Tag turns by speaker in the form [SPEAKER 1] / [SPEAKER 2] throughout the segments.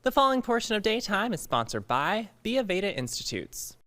[SPEAKER 1] The following portion of Daytime is sponsored by the Aveda Institutes.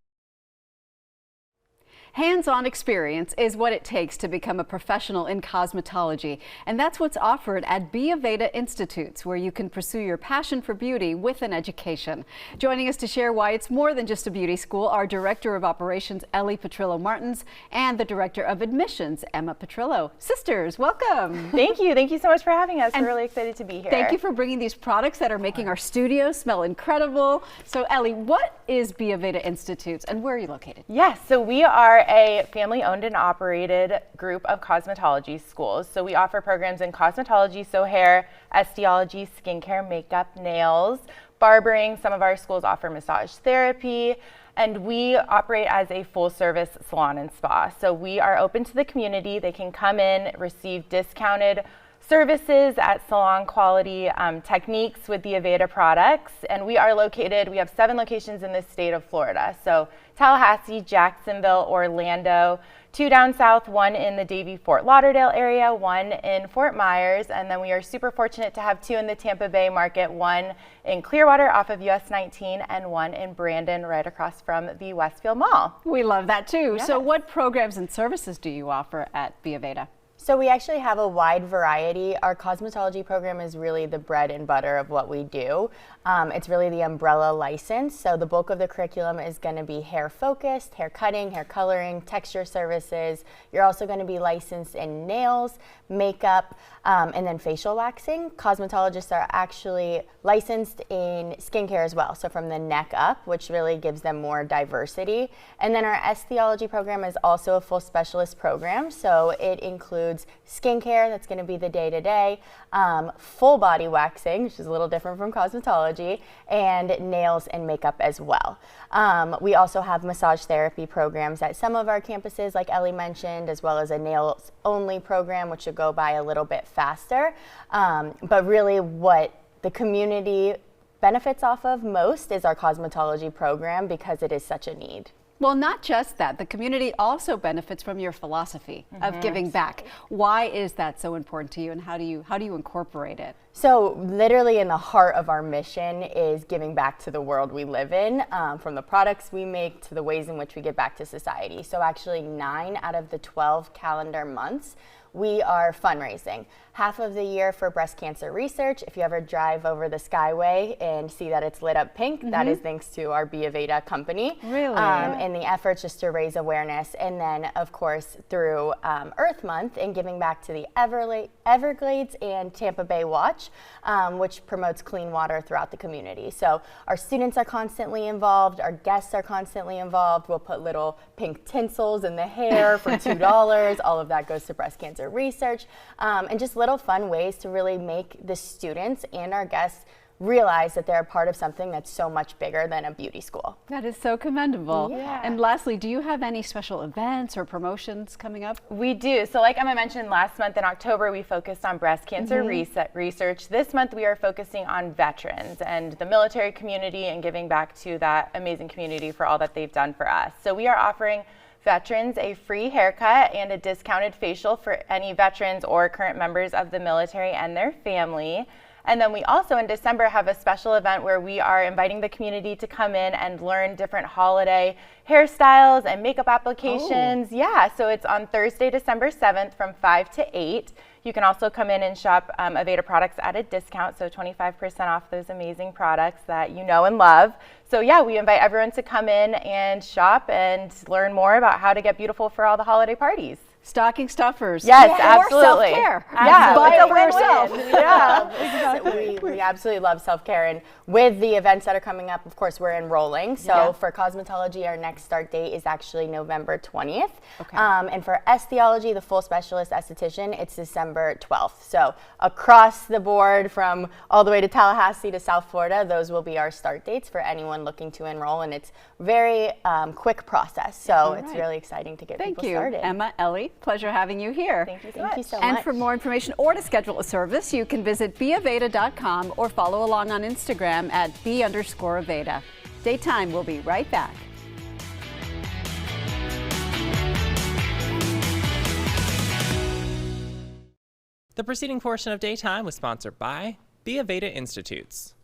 [SPEAKER 2] Hands-on experience is what it takes to become a professional in cosmetology, and that's what's offered at Aveda Institutes, where you can pursue your passion for beauty with an education. Joining us to share why it's more than just a beauty school are Director of Operations Ellie Petrillo-Martins and the Director of Admissions Emma Petrillo. Sisters, welcome.
[SPEAKER 3] Thank you. Thank you so much for having us. We're really excited to be here.
[SPEAKER 2] Thank you for bringing these products that are making our studio smell incredible. So Ellie, what is Aveda Institutes and where are you located?
[SPEAKER 3] Yes, so we are a family-owned and operated group of cosmetology schools. So we offer programs in cosmetology, so hair, esthetology, skincare, makeup, nails, barbering. Some of our schools offer massage therapy, and we operate as a full-service salon and spa. So we are open to the community. They can come in, receive discounted services at salon quality techniques with the Aveda products. And we have 7 locations in the state of Florida. So Tallahassee, Jacksonville, Orlando, 2 down south, 1 in the Davie-Fort Lauderdale area, 1 in Fort Myers, and then we are super fortunate to have 2 in the Tampa Bay market, 1 in Clearwater off of US 19 and 1 in Brandon right across from the Westfield Mall.
[SPEAKER 2] We love that too.
[SPEAKER 3] Yes.
[SPEAKER 2] So what programs and services do you offer at Aveda?
[SPEAKER 4] So we actually have a wide variety. Our cosmetology program is really the bread and butter of what we do. It's really the umbrella license. So the bulk of the curriculum is going to be hair focused, hair cutting, hair coloring, texture services. You're also going to be licensed in nails, makeup, and then facial waxing. Cosmetologists are actually licensed in skincare as well. So from the neck up, which really gives them more diversity. And then our esthetology program is also a full specialist program. So it includes skincare, that's going to be the day-to-day, full body waxing, which is a little different from cosmetology, and nails and makeup as well. We also have massage therapy programs at some of our campuses, like Ellie mentioned, as well as a nails only program, which should go by a little bit faster. But really what the community benefits off of most is our cosmetology program because it is such a need.
[SPEAKER 2] Well, not just that. The community also benefits from your philosophy of giving back. Why is that so important to you, and how do you incorporate it?
[SPEAKER 4] So literally in the heart of our mission is giving back to the world we live in, from the products we make to the ways in which we give back to society. So actually 9 out of the 12 calendar months, we are fundraising. Half of the year for breast cancer research. If you ever drive over the Skyway and see that it's lit up pink, that is thanks to our Aveda company.
[SPEAKER 2] Really?
[SPEAKER 4] And the efforts just to raise awareness. And then, of course, through Earth Month and giving back to the Everglades and Tampa Bay Watch, which promotes clean water throughout the community. So our students are constantly involved. Our guests are constantly involved. We'll put little pink tinsels in the hair for $2. All of that goes to breast cancer research, and just little fun ways to really make the students and our guests realize that they're a part of something that's so much bigger than a beauty school.
[SPEAKER 2] That is so commendable.
[SPEAKER 3] Yeah.
[SPEAKER 2] And lastly, do you have any special events or promotions coming up?
[SPEAKER 3] We do. So like Emma mentioned, last month in October, we focused on breast cancer research. This month, we are focusing on veterans and the military community and giving back to that amazing community for all that they've done for us. So we are offering veterans a free haircut and a discounted facial for any veterans or current members of the military and their family. And then we also in December have a special event where we are inviting the community to come in and learn different holiday hairstyles and makeup applications. Oh. Yeah, so it's on Thursday, December 7th from 5 to 8. You can also come in and shop Aveda products at a discount, so 25% off those amazing products that you know and love. So yeah, we invite everyone to come in and shop and learn more about how to get beautiful for all the holiday parties.
[SPEAKER 2] Stocking stuffers.
[SPEAKER 3] Yes,
[SPEAKER 2] or
[SPEAKER 3] absolutely.
[SPEAKER 2] Self-care.
[SPEAKER 3] Yeah,
[SPEAKER 2] Buy
[SPEAKER 3] it's
[SPEAKER 2] it for yourself.
[SPEAKER 4] Yeah, we absolutely love self-care, and with the events that are coming up, of course, we're enrolling. So for cosmetology, our next start date is actually November 20th.
[SPEAKER 2] Okay.
[SPEAKER 4] And for esthetology, the full specialist esthetician, it's December 12th. So across the board, from all the way to Tallahassee to South Florida, those will be our start dates for anyone looking to enroll, and it's very quick process. So it's really exciting to get people started.
[SPEAKER 2] Thank you, Emma, Ellie. Pleasure having you here.
[SPEAKER 3] Thank you so
[SPEAKER 4] Thank
[SPEAKER 3] much.
[SPEAKER 4] you so
[SPEAKER 2] And
[SPEAKER 4] much.
[SPEAKER 2] for more information or to schedule a service, you can visit beaveda.com or follow along on Instagram at @be_Aveda. Daytime will be right back.
[SPEAKER 1] The preceding portion of Daytime was sponsored by the Aveda Institutes.